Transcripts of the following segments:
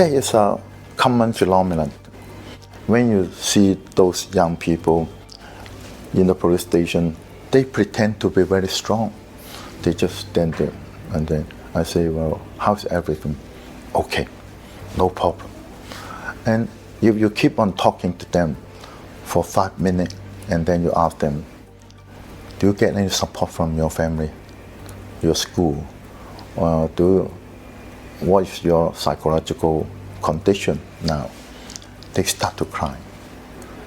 That is a common phenomenon. When you see those young people in the police station, they pretend to be very strong. They just stand there, and then I say, well, how's everything? Okay, no problem. And if you keep on talking to them for 5 minutes, and then you ask them, do you get any support from your family, your school? What is your psychological condition now? They start to cry.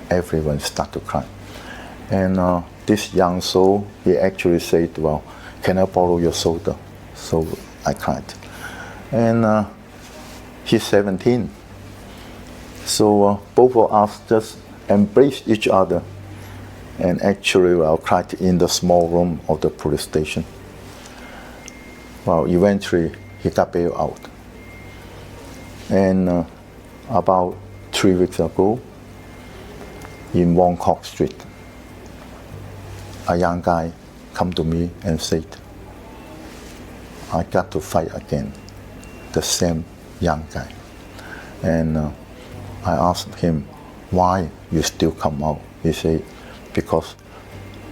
Everyone start to cry. And this young soul, he actually said, well, can I borrow your soda? So I cried. And he's 17. So both of us just embraced each other and actually cried in the small room of the police station. Well, eventually he got bailed out. And about 3 weeks ago, in Wong Kok Street, a young guy come to me and said, I got to fight again, the same young guy. And I asked him, why you still come out? He said, because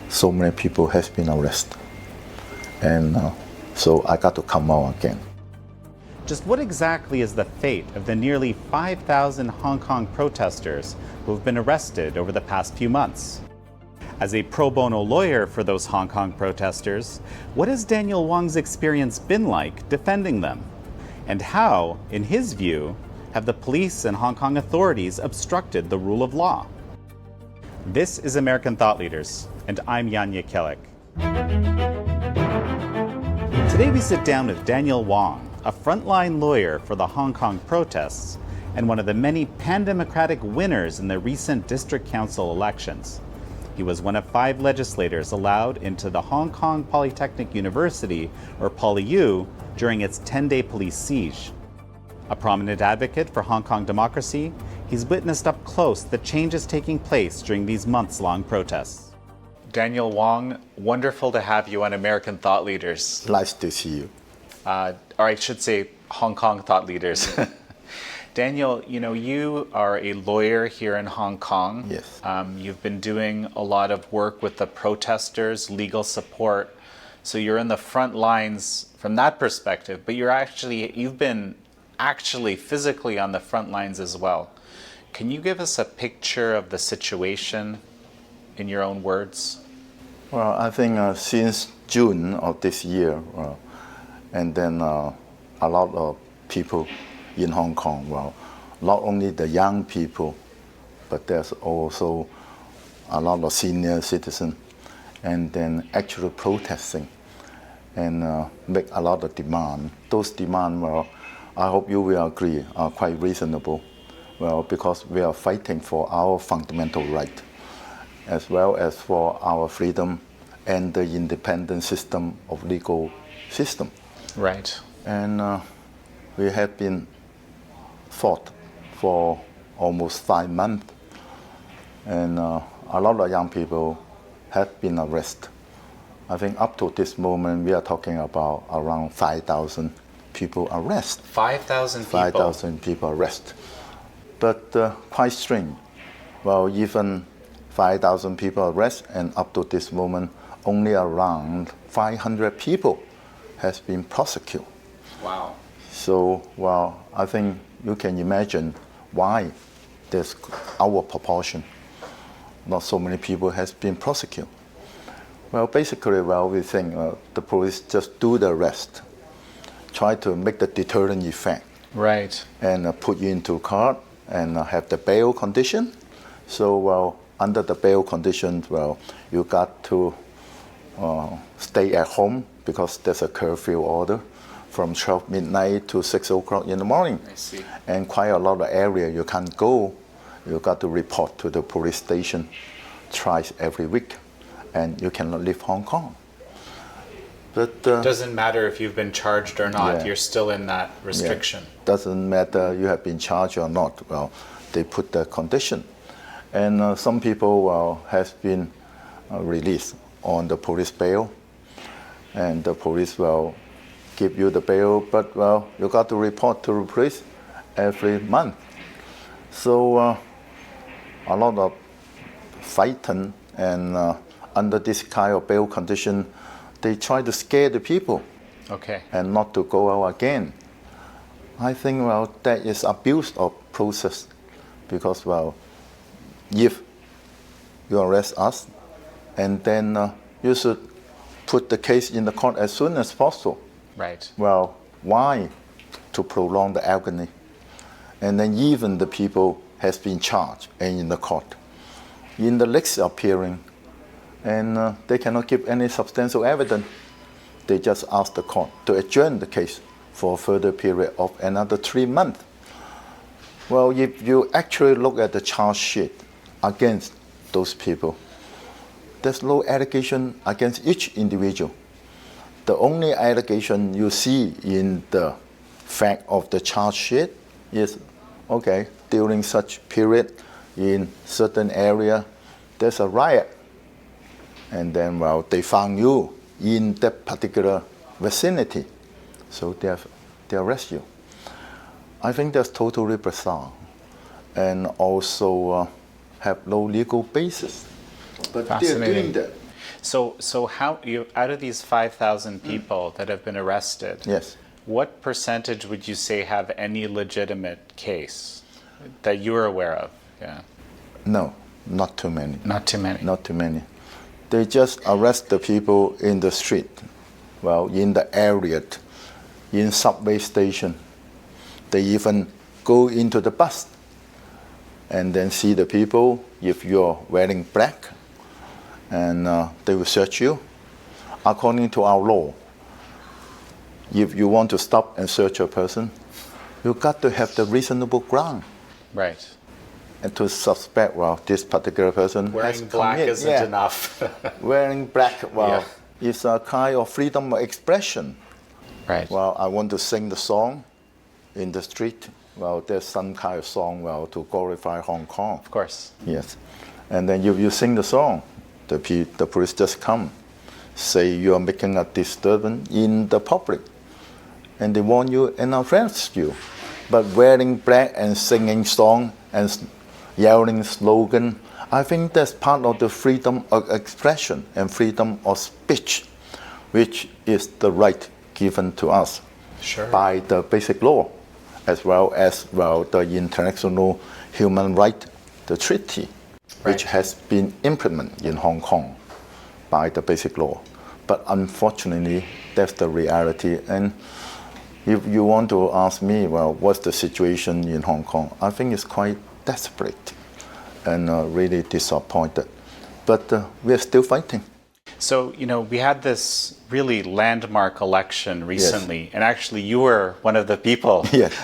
so many people has been arrested. And so I got to come out again. Just what exactly is the fate of the nearly 5,000 Hong Kong protesters who have been arrested over the past few months? As a pro bono lawyer for those Hong Kong protesters, what has Daniel Wong's experience been like defending them? And how, in his view, have the police and Hong Kong authorities obstructed the rule of law? This is American Thought Leaders, and I'm Yanya Kellick. Today we sit down with Daniel Wong, a frontline lawyer for the Hong Kong protests and one of the many pan-democratic winners in the recent district council elections. He was one of 5 legislators allowed into the Hong Kong Polytechnic University, or PolyU, during its 10-day police siege. A prominent advocate for Hong Kong democracy, he's witnessed up close the changes taking place during these months-long protests. Daniel Wong, wonderful to have you on American Thought Leaders. Nice to see you. Or I should say Hong Kong Thought Leaders. Daniel, you are a lawyer here in Hong Kong. Yes. You've been doing a lot of work with the protesters, legal support. So you're in the front lines from that perspective, but you've been actually physically on the front lines as well. Can you give us a picture of the situation in your own words? Well, I think since June of this year, and then a lot of people in Hong Kong, well, not only the young people, but there's also a lot of senior citizens, and then actually protesting and make a lot of demand. Those demands, well, I hope you will agree, are quite reasonable. Well, because we are fighting for our fundamental right, as well as for our freedom and the independent system of legal system. Right. And we have been fought for almost 5 months. And a lot of young people have been arrested. I think up to this moment, we are talking about around 5,000 people arrested. 5,000 people? 5,000 people arrested. But quite strange. Well, even 5,000 people arrested, and up to this moment, only around 500 people has been prosecuted. Wow. So, well, I think you can imagine why there's our proportion. Not so many people has been prosecuted. Well, basically, well, we think the police just do the arrest, try to make the deterrent effect. Right. And put you into court and have the bail condition. So, well, under the bail conditions, well, you got to stay at home because there's a curfew order from 12 midnight to 6 o'clock in the morning. I see. And quite a lot of area you can't go. You got to report to the police station twice every week, and you cannot leave Hong Kong. But it doesn't matter if you've been charged or not, yeah. You're still in that restriction. Yeah. Doesn't matter you have been charged or not. Well, they put the condition. And some people has been released on the police bail. And the police will give you the bail, but well, you got to report to the police every month. So a lot of fighting, and under this kind of bail condition, they try to scare the people and not to go out again. I think, well, that is abuse of process because, well, if you arrest us, and then you should put the case in the court as soon as possible. Right. Well, why to prolong the agony? And then even the people has been charged and in the court. In the next appearing, and they cannot give any substantial evidence. They just ask the court to adjourn the case for a further period of another 3 months. Well, if you actually look at the charge sheet against those people, there's no allegation against each individual. The only allegation you see in the fact of the charge sheet is, okay, during such period in certain area, there's a riot. And then, well, they found you in that particular vicinity. So they arrest you. I think that's totally bizarre and also have no legal basis. But they're doing that. So how you out of these 5,000 people that have been arrested? Yes. What percentage would you say have any legitimate case that you're aware of? Yeah. No, not too many. Not too many. Not too many. They just arrest the people in the street, well, in the area, in subway station. They even go into the bus and then see the people if you're wearing black, and they will search you. According to our law, if you want to stop and search a person, you got to have the reasonable ground. Right. And to suspect, well, this particular person wearing black isn't enough. Wearing black, well, is a kind of freedom of expression. Right. Well, I want to sing the song in the street. Well, there's some kind of song, well, to glorify Hong Kong. Of course. Yes. And then if you sing the song, the police just come, say you are making a disturbance in the public, and they warn you and arrest you. But wearing black and singing song and yelling slogan, I think that's part of the freedom of expression and freedom of speech, which is the right given to us by the basic law, as well as, well, the international human right, the treaty, which has been implemented in Hong Kong by the basic law. But unfortunately, that's the reality. And if you want to ask me, well, what's the situation in Hong Kong? I think it's quite desperate and really disappointed. But we're still fighting. So, we had this really landmark election recently, and actually you were one of the people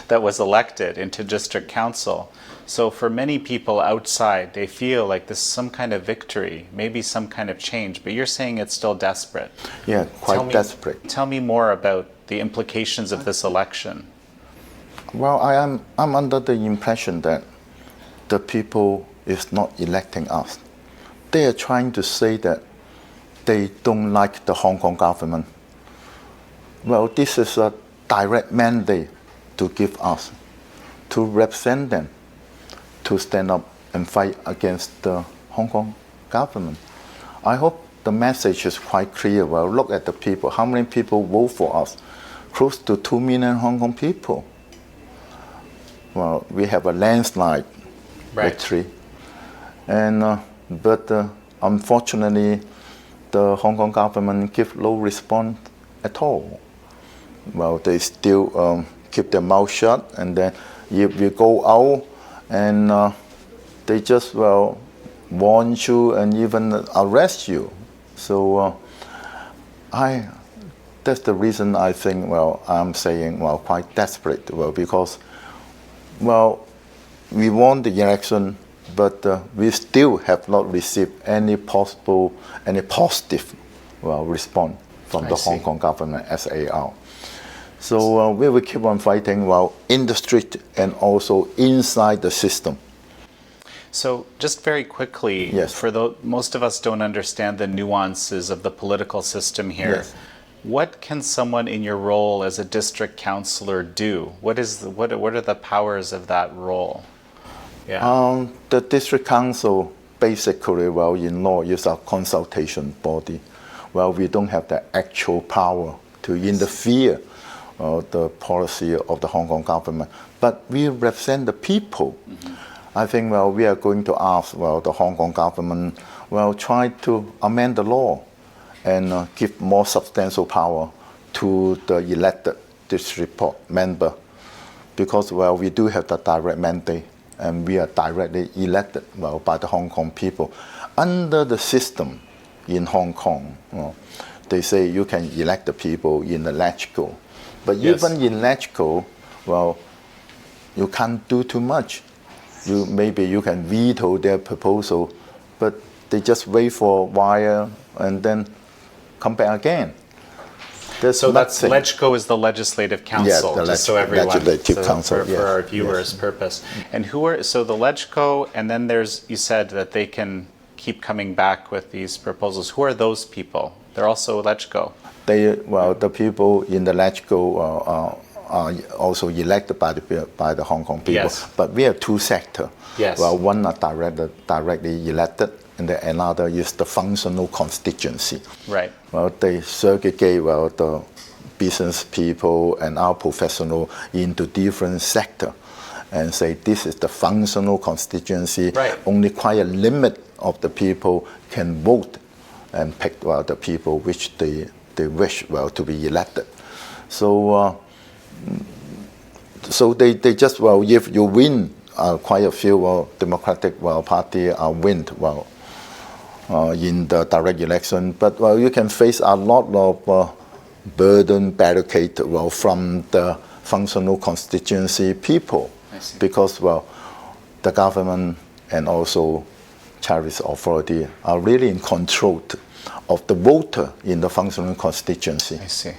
that was elected into district council. So for many people outside, they feel like this is some kind of victory, maybe some kind of change, but you're saying it's still desperate. Yeah, quite desperate. Tell me more about the implications of this election. Well, I'm under the impression that the people is not electing us. They are trying to say that they don't like the Hong Kong government. Well, this is a direct mandate to give us, to represent them, to stand up and fight against the Hong Kong government. I hope the message is quite clear. Well, look at the people. How many people vote for us? Close to 2 million Hong Kong people. Well, we have a landslide victory. And, but unfortunately, the Hong Kong government give no response at all. Well, they still keep their mouth shut, and then if you go out, and they just, well, warn you and even arrest you. So that's the reason I think, well, I'm saying, well, quite desperate. Well, because, well, we won the election, but we still have not received any positive, well, response from the Hong Kong government as AR. So we will keep on fighting, well, in the street and also inside the system. So just very quickly, for most of us don't understand the nuances of the political system here. What can someone in your role as a district councillor do? What are the powers of that role? Yeah. The district council basically, well, in law, is a consultation body. Well, we don't have the actual power to interfere the policy of the Hong Kong government, but we represent the people. I think, well, we are going to ask, well, the Hong Kong government, well, try to amend the law and give more substantial power to the elected district member, because, well, we do have the direct mandate and we are directly elected, well, by the Hong Kong people. Under the system in Hong Kong, they say you can elect the people in the LegCo. But yes. Even in LegCo, well, you can't do too much. Maybe you can veto their proposal, but they just wait for a while and then come back again. So that's LegCo is the Legislative Council, yeah, just so everyone, Legislative Council, for our viewers' purpose. And so the LegCo, and then you said that they can keep coming back with these proposals. Who are those people? They're also LegCo. The people in the LegCo are also elected by the Hong Kong people. Yes. But we have two sectors. Yes. Well, one are directly elected, and another is the functional constituency. Right. Well, they segregate the business people and our professional into different sectors and say this is the functional constituency. Right. Only quite a limit of the people can vote and pick the people which they wish to be elected. So they just if you win quite a few Democratic party win in the direct election, but you can face a lot of burden barricade from the functional constituency people, because the government and also Chinese authority are really in control of the voter in the functional constituency. I see.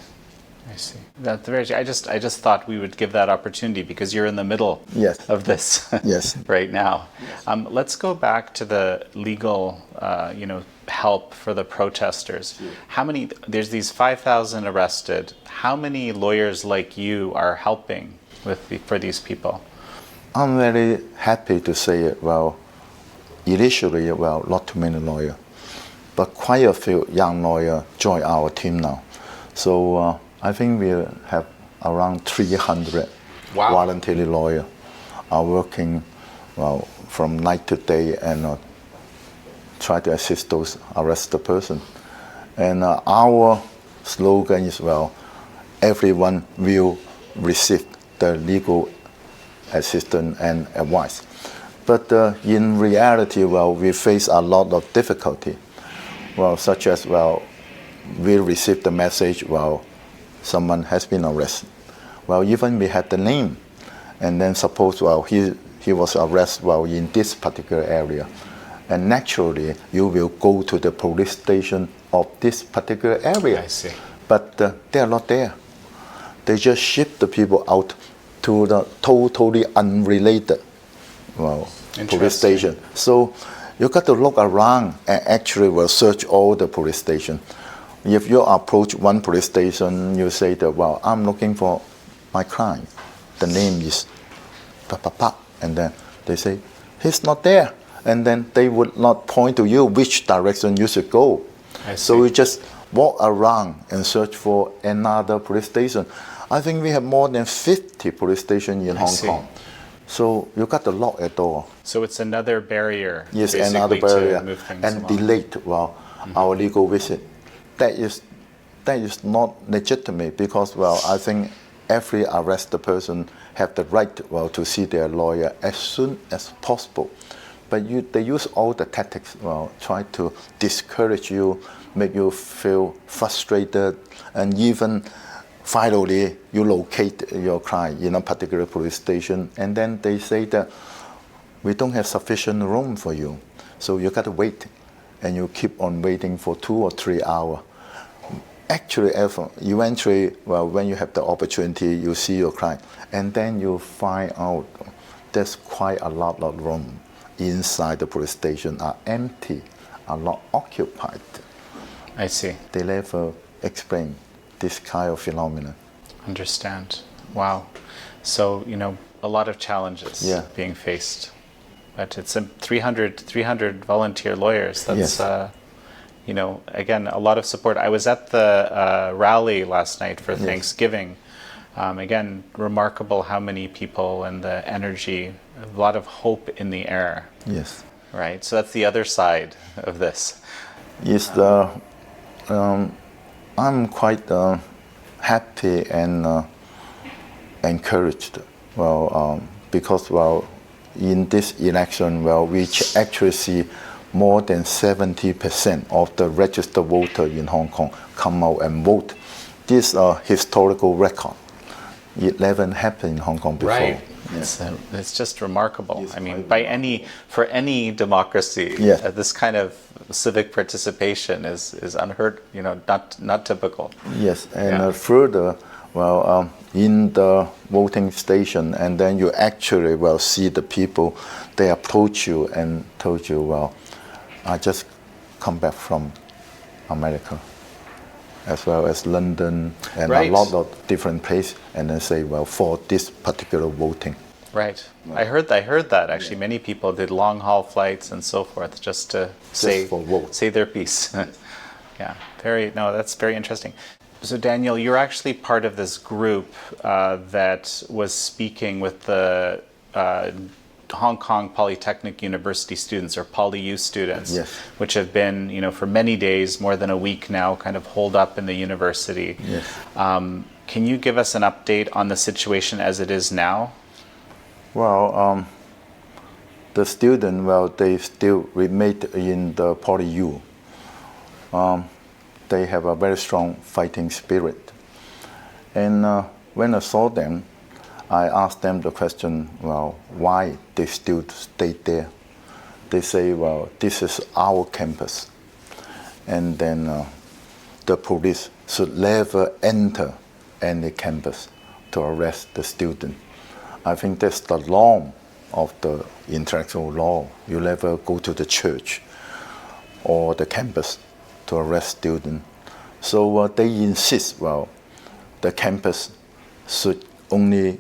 That's I just thought we would give that opportunity because you're in the middle of this right now. Let's go back to the legal, help for the protesters. How many? There's these 5,000 arrested. How many lawyers like you are helping for these people? I'm very happy to say it. Initially, not too many lawyers, but quite a few young lawyers join our team now. So I think we have around 300 voluntary lawyers are working from night to day and try to assist those arrested persons. And our slogan is everyone will receive the legal assistance and advice. But in reality, we face a lot of difficulty. Such as we received the message someone has been arrested. Even we had the name, and then suppose he was arrested in this particular area, and naturally you will go to the police station of this particular area. I see. But they are not there. They just ship the people out to the totally unrelated police station. So you got to look around and actually search all the police stations. If you approach one police station, you say that, I'm looking for my client. The name is pa, and then they say, he's not there. And then they would not point to you which direction you should go. So you just walk around and search for another police station. I think we have more than 50 police stations in Hong Kong. So you got to lock a door. So it's another barrier. Yes, another barrier. To move things and along. Delayed our legal visit. That is not legitimate because I think every arrested person have the right to see their lawyer as soon as possible. But they use all the tactics, try to discourage you, make you feel frustrated, and even finally you locate your client in a particular police station, and then they say that we don't have sufficient room for you, so you got to wait, and you keep on waiting for 2 or 3 hours. Actually, eventually, when you have the opportunity, you see your client, and then you find out there's quite a lot of room inside the police station are empty, are not occupied. I see. They never explain this kind of phenomenon. Understand. Wow. So, a lot of challenges being faced. But it's 300 volunteer lawyers. That's, again, a lot of support. I was at the rally last night for Thanksgiving. Again, remarkable how many people and the energy, a lot of hope in the air. Yes. Right? So that's the other side of this. Yes, I'm quite happy and encouraged. Because in this election, we actually see more than 70% of the registered voters in Hong Kong come out and vote. This is a historical record. It never happened in Hong Kong before. Right. It's just remarkable. I mean, for any democracy, this kind of civic participation is unheard. Not typical. Yes, and further, in the voting station, and then you actually see the people. They approach you and told you, I just come back from America, as well as London and a lot of different places, and then say, for this particular voting. Right. I heard that actually. Many people did long haul flights and so forth just to say their piece. That's very interesting. So Daniel, you're actually part of this group that was speaking with the Hong Kong Polytechnic University students, or PolyU students, which have been, for many days, more than a week now, kind of holed up in the university. Yes. Can you give us an update on the situation as it is now? The students, they still remain in the PolyU. They have a very strong fighting spirit. And when I saw them, I asked them the question, why they still stay there. They say, this is our campus. And then the police should never enter any campus to arrest the student. I think that's the law of the international law. You never go to the church or the campus to arrest students. So they insist, the campus should only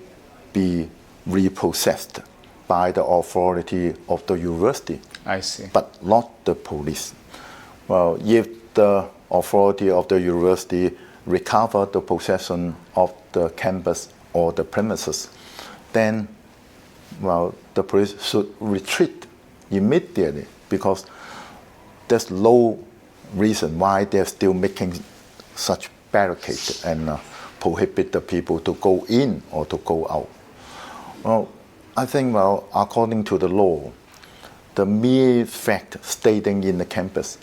be repossessed by the authority of the university. I see. But not the police. If the authority of the university recover the possession of the campus or the premises, then, the police should retreat immediately, because there's no reason why they're still making such barricades and prohibit the people to go in or to go out. I think, according to the law, the mere fact staying in the campus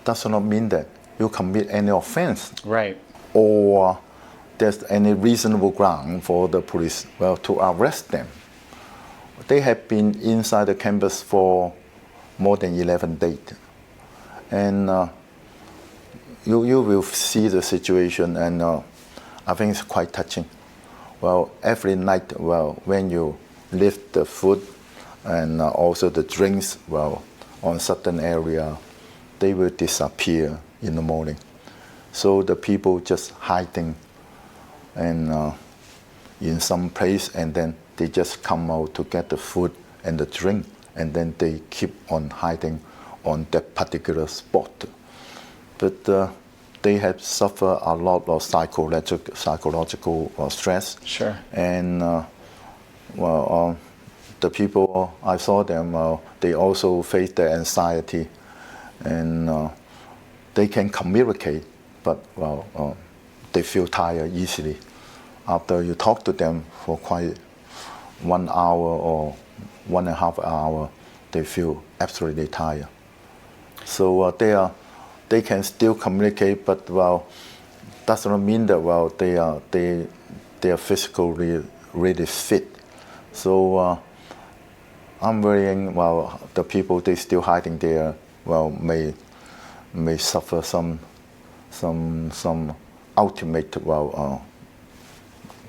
does not mean that you commit any offense. Right. Or there's any reasonable ground for the police, to arrest them. They have been inside the campus for more than 11 days. And you will see the situation, and I think it's quite touching. Every night, when you lift the food and also the drinks, on certain area, they will disappear in the morning. So the people just hiding and in some place, and then they just come out to get the food and the drink, and then they keep on hiding on that particular spot. But they have suffered a lot of psychological stress. Sure. And the people, I saw them, they also face the anxiety, and they can communicate, but they feel tired easily. After you talk to them for quite 1 hour or 1.5 hours, they feel absolutely tired. So they can still communicate, but does not mean that they are physically really fit. So I'm worrying, the people they still hiding there, may suffer some ultimate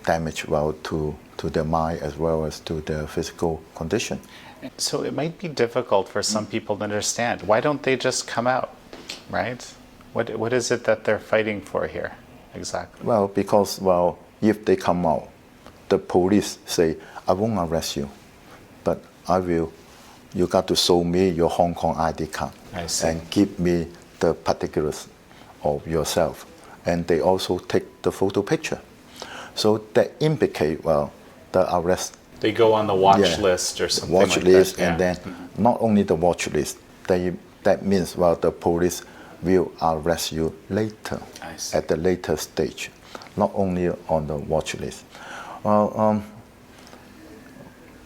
damage to their mind as well as to their physical condition. So it might be difficult for some people to understand. Why don't they just come out, right? What is it that they're fighting for here, exactly? Well, because, well, if they come out, the police say, I won't arrest you, but you got to show me your Hong Kong ID card. I see. And give me the particulars of yourself. And they also take the photo picture. So that implicate, well, the arrest. They go on the watch list or something watch like list, that. and then not only the watch list, that means, well, the police will arrest you later, at the later stage, not only on the watch list.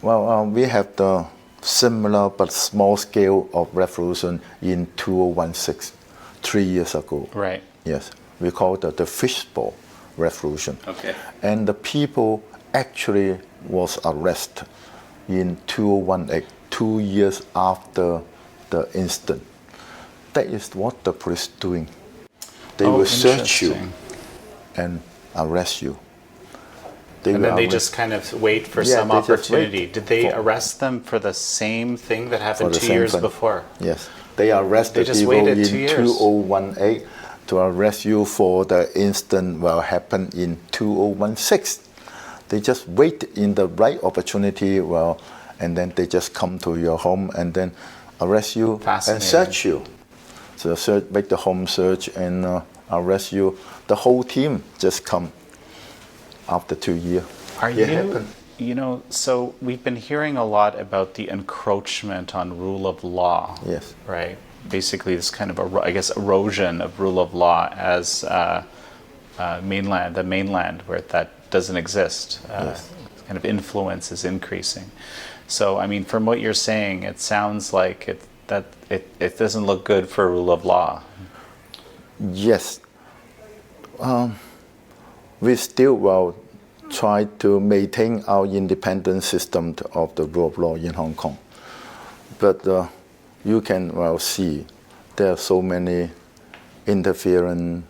We have the similar but small scale of revolution in 2016, 3 years ago. Right. Yes, we call it the fishbowl revolution. Okay. And the people actually was arrested in 2018, 2 years after the incident. That is what the police doing. They will search you and arrest you. And then they just kind of wait for some opportunity. Did they arrest them for the same thing that happened 2 years before? Yes. They arrested people in 2018 to arrest you for the incident that happened in 2016. They just wait in the right opportunity, well, and then they just come to your home and then arrest you and search you. So make the home search and arrest you. The whole team just come after 2 years. So we've been hearing a lot about the encroachment on rule of law. Yes. Right. Basically, this kind of, erosion of rule of law as the mainland, where that doesn't exist. Kind of influence is increasing. So, I mean, from what you're saying, it sounds like it doesn't look good for rule of law. Yes. We still try to maintain our independent system of the rule of law in Hong Kong. But you can see there are so many interference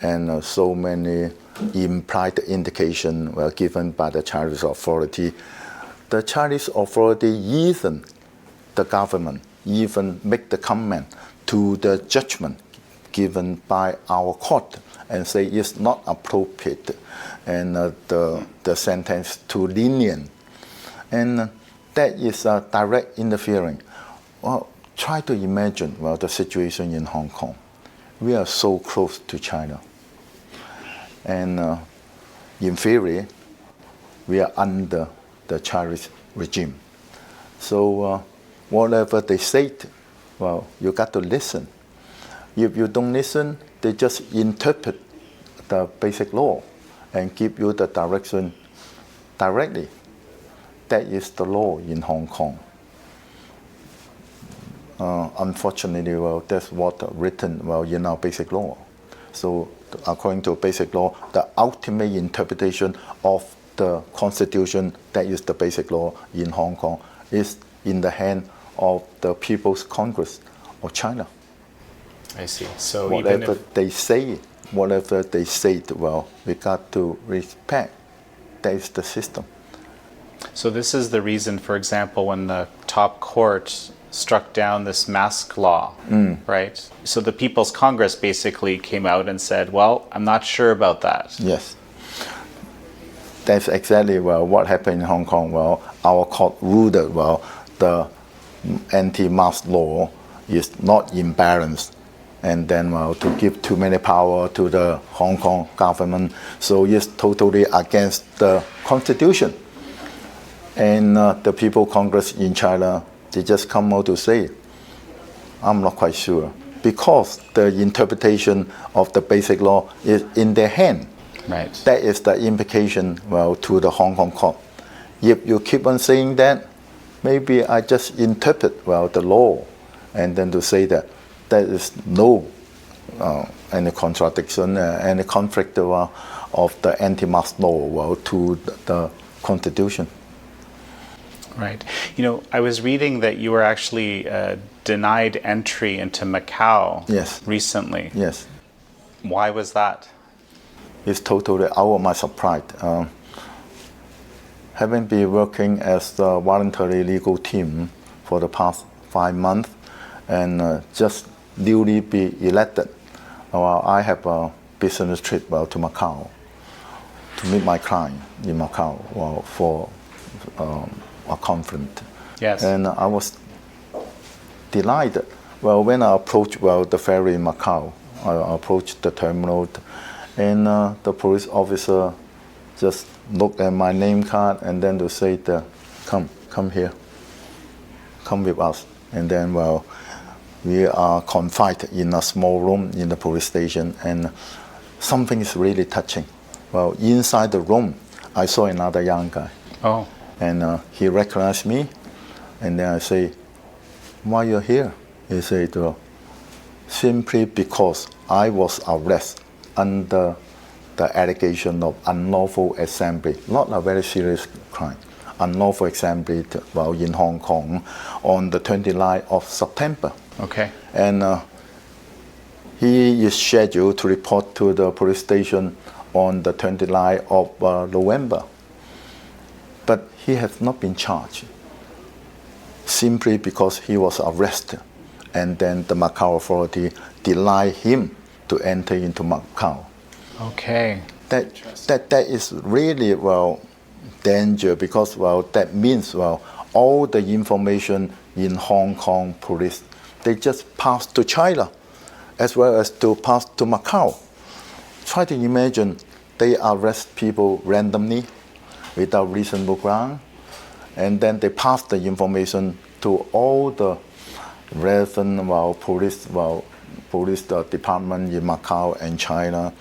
and so many implied indication given by the Chinese authority. The Chinese authority, even the government, even make the comment to the judgment given by our court and say it's not appropriate and the sentence too lenient. And that is direct interfering. Well, try to imagine the situation in Hong Kong. We are so close to China. And in theory, we are under the Chinese regime. So whatever they say, you got to listen. If you don't listen, they just interpret the basic law and give you the direction directly. That is the law in Hong Kong. Unfortunately, that's what written in our basic law. So according to basic law, the ultimate interpretation of the Constitution, that is the basic law in Hong Kong, is in the hand of the People's Congress of China. I see. So whatever they say, we got to respect. That is the system. So this is the reason, for example, when the top court struck down this mask law, right? So the People's Congress basically came out and said, well, I'm not sure about that. Yes. That's exactly what happened in Hong Kong. Our court ruled that the anti-mask law is not in balance, and then to give too many power to the Hong Kong government, so it's totally against the Constitution. And the People's Congress in China, they just come out to say, I'm not quite sure, because the interpretation of the basic law is in their hand. Right. That is the implication to the Hong Kong court. If you keep on saying that, maybe I just interpret the law, and then to say that there is no any contradiction, any conflict of the anti-mask law to the Constitution. Right. I was reading that you were actually denied entry into Macau recently. Yes. Why was that? It's totally out of my surprise. Having been working as the voluntary legal team for the past 5 months and just newly be elected, I have a business trip to Macau to meet my client in Macau for a conference. Yes. And I was delighted. When I approached the ferry in Macau, I approached the terminal, and the police officer just looked at my name card and then to say, come here, come with us. And then, we are confined in a small room in the police station, and something is really touching. Inside the room, I saw another young guy. Oh. And he recognized me, and then I say, why you're here? He said, simply because I was arrested under the allegation of unlawful assembly, not a very serious crime, unlawful assembly in Hong Kong on the 29th of September. Okay. And he is scheduled to report to the police station on the 29th of November. But he has not been charged, simply because he was arrested. And then the Macau authority denied him to enter into Macau. Okay. That is really, danger, because, that means, all the information in Hong Kong police, they just pass to China, as well as to pass to Macau. Try to imagine they arrest people randomly, without reasonable ground, and then they pass the information to all the relevant police department in Macau and China,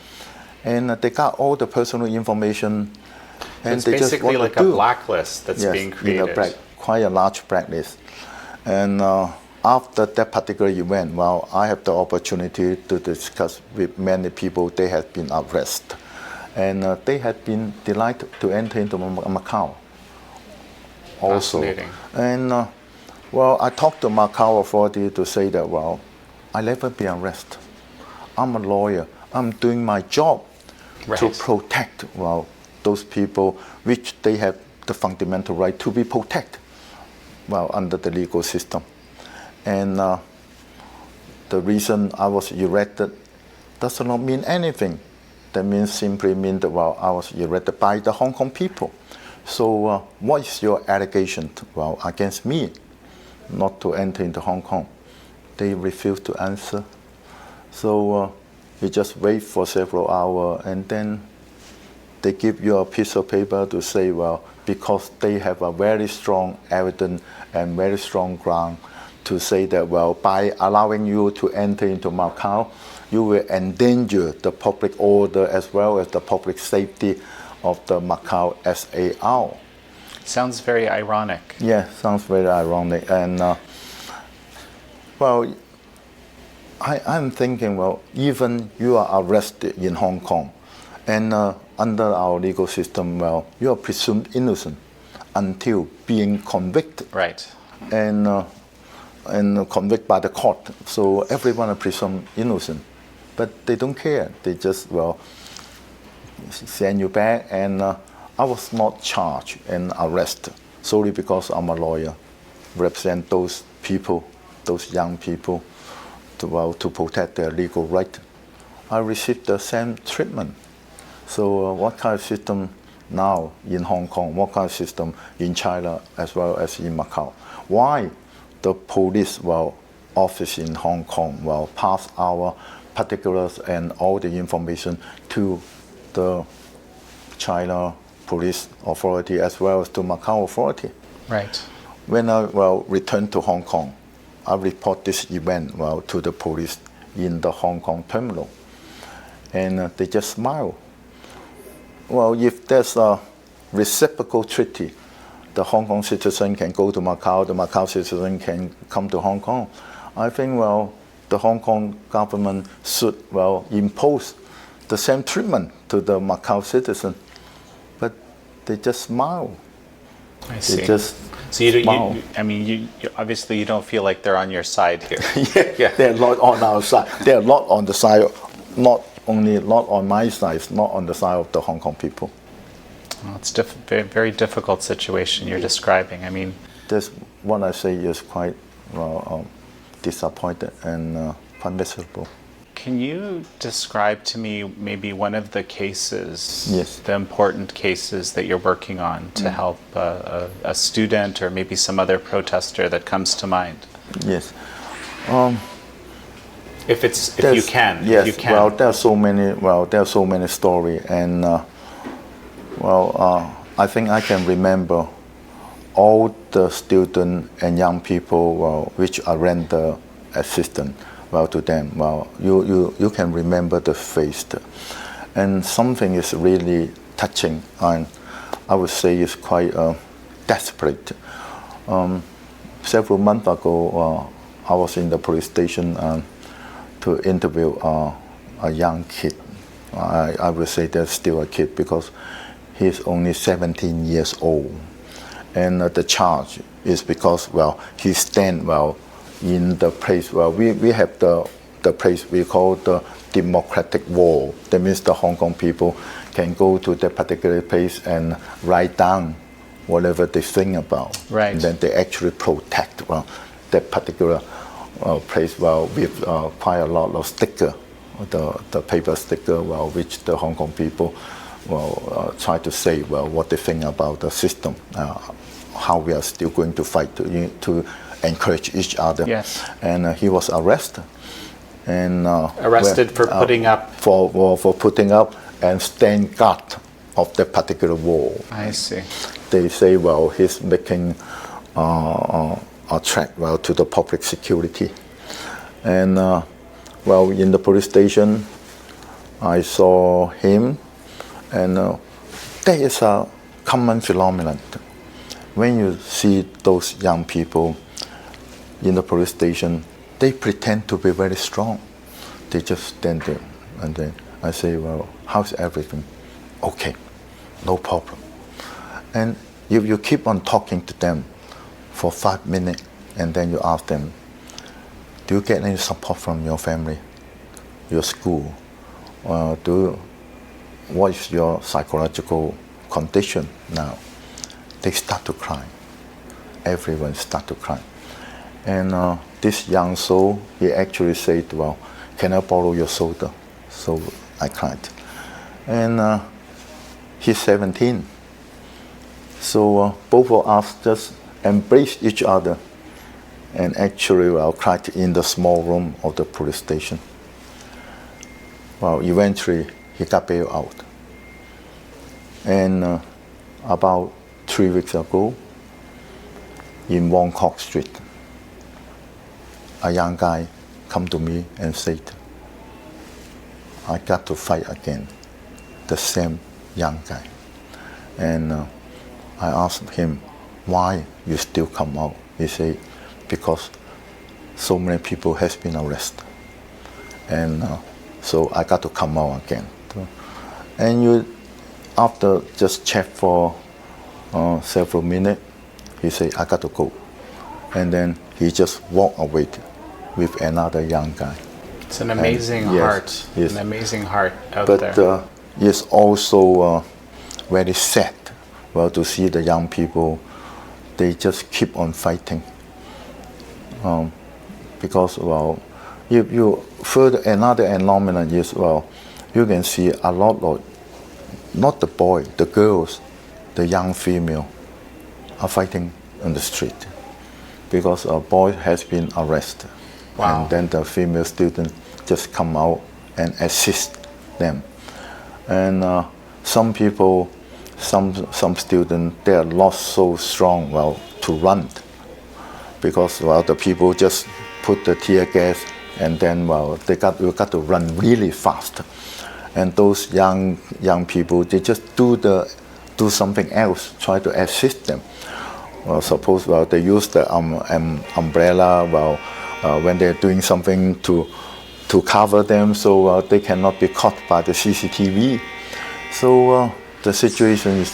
and they got all the personal information. So and it's they basically just like a blacklist that's being created. Quite a large blacklist. And after that particular event, I have the opportunity to discuss with many people. They have been arrested, and they had been delighted to enter into Macau also. Fascinating. And I talked to Macau authority to say that, I never been arrested. I'm a lawyer. I'm doing my job to protect those people which they have the fundamental right to be protected under the legal system. And the reason I was arrested does not mean anything. That means simply mean that I was arrested by the Hong Kong people. So what is your allegation against me not to enter into Hong Kong? They refused to answer. So you just wait for several hours, and then they give you a piece of paper to say, because they have a very strong evidence and very strong ground to say that, by allowing you to enter into Macau, you will endanger the public order as well as the public safety of the Macau SAR. Sounds very ironic. Yeah, sounds very ironic. And I'm thinking, even you are arrested in Hong Kong, and under our legal system, you are presumed innocent until being convicted. Right. And convicted by the court. So everyone is presumed innocent. But they don't care. They just, send you back. And I was not charged and arrested solely because I'm a lawyer, represent those people, those young people, to protect their legal right. I received the same treatment. So what kind of system now in Hong Kong? What kind of system in China as well as in Macau? Why the police office in Hong Kong pass our particulars and all the information to the China police authority as well as to Macau authority? Right. When I returned to Hong Kong, I report this event to the police in the Hong Kong terminal, and they just smile. If there's a reciprocal treaty, the Hong Kong citizen can go to Macau, the Macau citizen can come to Hong Kong. I think the Hong Kong government should impose the same treatment to the Macau citizen, but they just smile. I see. They just so you smile. you obviously you don't feel like they're on your side here. Yeah, they're not on our side. They're not on the side, not on my side, not on the side of the Hong Kong people. Well, it's very, very difficult situation you're describing. That's what I say is quite disappointed and quite miserable. Can you describe to me maybe one of the cases, Yes. the important cases that you're working on to help a student or maybe some other protester that comes to mind? Yes. If you can. Yes. If you can. Well, there are so many stories, and I think I can remember all the students and young people which I render assistance to them. You can remember the face, and something is really touching, and I would say it's quite desperate. Several months ago, I was in the police station to interview a young kid. I would say that's still a kid because he's only 17 years old. And the charge is because, he stand, in the place, we have the place we call the democratic wall. That means the Hong Kong people can go to that particular place and write down whatever they think about. Right. And then they actually protect that particular place with quite a lot of sticker, the paper sticker, which the Hong Kong people try to say what they think about the system, how we are still going to fight to encourage each other. Yes. And he was arrested. And arrested for putting up for putting up and stand guard of that particular wall. I see. They say he's making a threat to the public security. And in the police station I saw him, and there is a common phenomenon. When you see those young people in the police station, they pretend to be very strong. They just stand there, and then I say, how's everything? Okay, no problem. And you keep on talking to them for 5 minutes, and then you ask them, do you get any support from your family, your school? What is your psychological condition now? They start to cry. Everyone start to cry. And this young soul, he actually said, can I borrow your soda? So I cried. And he's 17. So both of us just embraced each other and actually cried in the small room of the police station. Eventually he got bailed out. And about 3 weeks ago, in Wong Kok Street, a young guy come to me and said, I got to fight again, the same young guy. And I asked him, why you still come out? He said, because so many people has been arrested. And so I got to come out again. And after just chat for several minutes, he said, I got to go. And then he just walked away with another young guy. It's an amazing heart, yes. An amazing heart out there. But it's also very sad to see the young people, they just keep on fighting. Because, if you further another phenomenon is, you can see a lot of, not the boy, the girls, the young female are fighting on the street because a boy has been arrested. Wow. And then the female student just come out and assist them. And some people, some students, they are not so strong, to run, because the people just put the tear gas, and then you got to run really fast. And those young people, they just do something else, try to assist them. Suppose they use the umbrella when they're doing something to cover them, so they cannot be caught by the CCTV. So the situation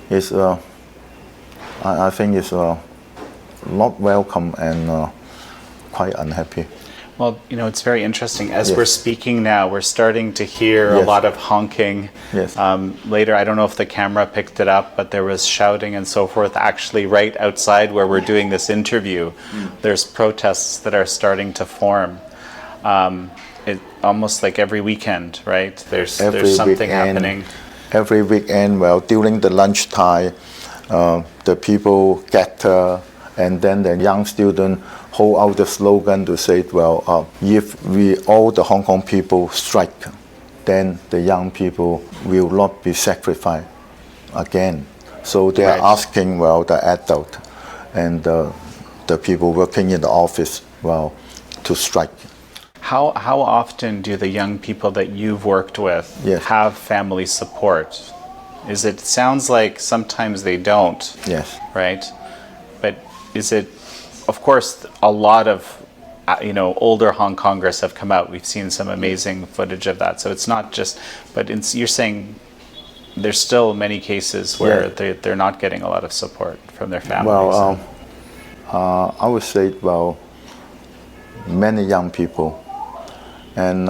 is I think is not welcome and quite unhappy. Well, it's very interesting. As Yes. we're speaking now, we're starting to hear a Yes. lot of honking. Yes. Later, I don't know if the camera picked it up, but there was shouting and so forth. Actually, right outside where we're doing this interview, there's protests that are starting to form. almost like every weekend, right? There's something happening. Every weekend, well, during the lunchtime, the people gather, and then the young student hold out the slogan to say, well, if we all the Hong Kong people strike, then the young people will not be sacrificed again. So they are asking, well, the adult and the people working in the office, well, to strike. How often do the young people that you've worked with have family support? It sounds like sometimes they don't. Yes. Right? But is it, of course, a lot of older Hong Kongers have come out. We've seen some amazing footage of that. So it's not just, but you're saying there's still many cases where they're not getting a lot of support from their families. Well, I would say, well, many young people, and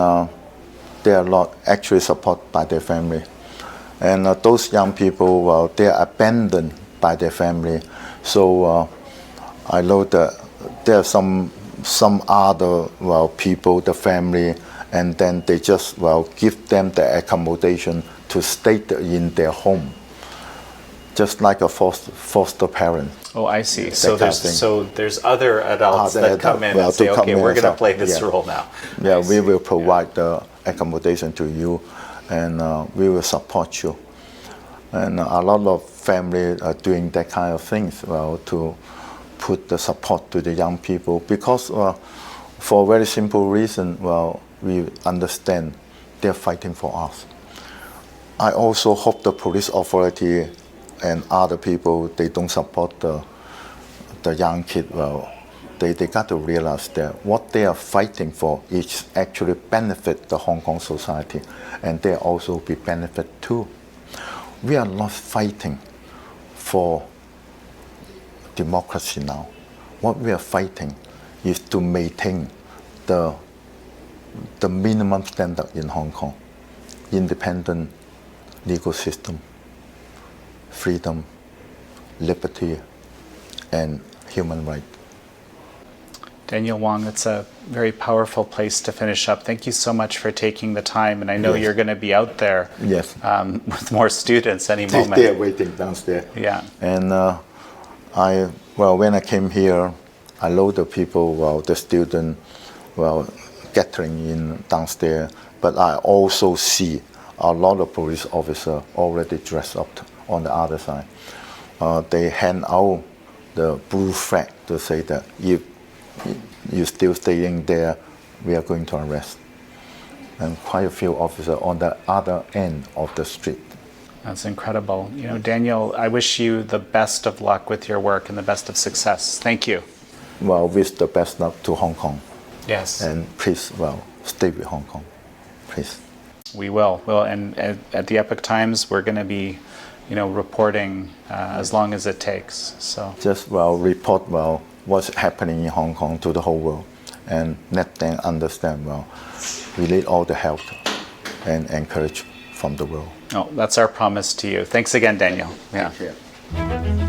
they are not actually supported by their family. And those young people, well, they are abandoned by their family. So I know that there are some other, well, people, the family, and then they just, well, give them the accommodation to stay in their home, just like a foster parent. Oh, I see. So there's other adults that come in and say, okay, we're going to play this role now. Yeah, we will provide the accommodation to you, and we will support you. And a lot of families are doing that kind of things, well, to put the support to the young people, because for a very simple reason, well, we understand they're fighting for us. I also hope the police authority and other people, they don't support the young kid. Well, they got to realize that what they are fighting for is actually benefit the Hong Kong society, and they also be benefit too. We are not fighting for democracy now. What we are fighting is to maintain the minimum standard in Hong Kong: independent legal system, freedom, liberty, and human rights. Daniel Wong, it's a very powerful place to finish up. Thank you so much for taking the time, and I know you're going to be out there with more students any moment. They're waiting downstairs. Yeah. And when I came here, I know the people, well, the students, well, gathering in downstairs, but I also see a lot of police officers already dressed up on the other side. They hand out the blue flag to say that if you're still staying there, we are going to arrest. And quite a few officers on the other end of the street. That's incredible. Daniel, I wish you the best of luck with your work and the best of success. Thank you. Well, wish the best luck to Hong Kong. Yes. And please, well, stay with Hong Kong, please. We will. And at the Epoch Times, we're going to be, reporting as long as it takes. So just report what's happening in Hong Kong to the whole world, and let them understand. Well, we need all the help and encouragement from the world. Oh, that's our promise to you. Thanks again, Daniel. Thank you.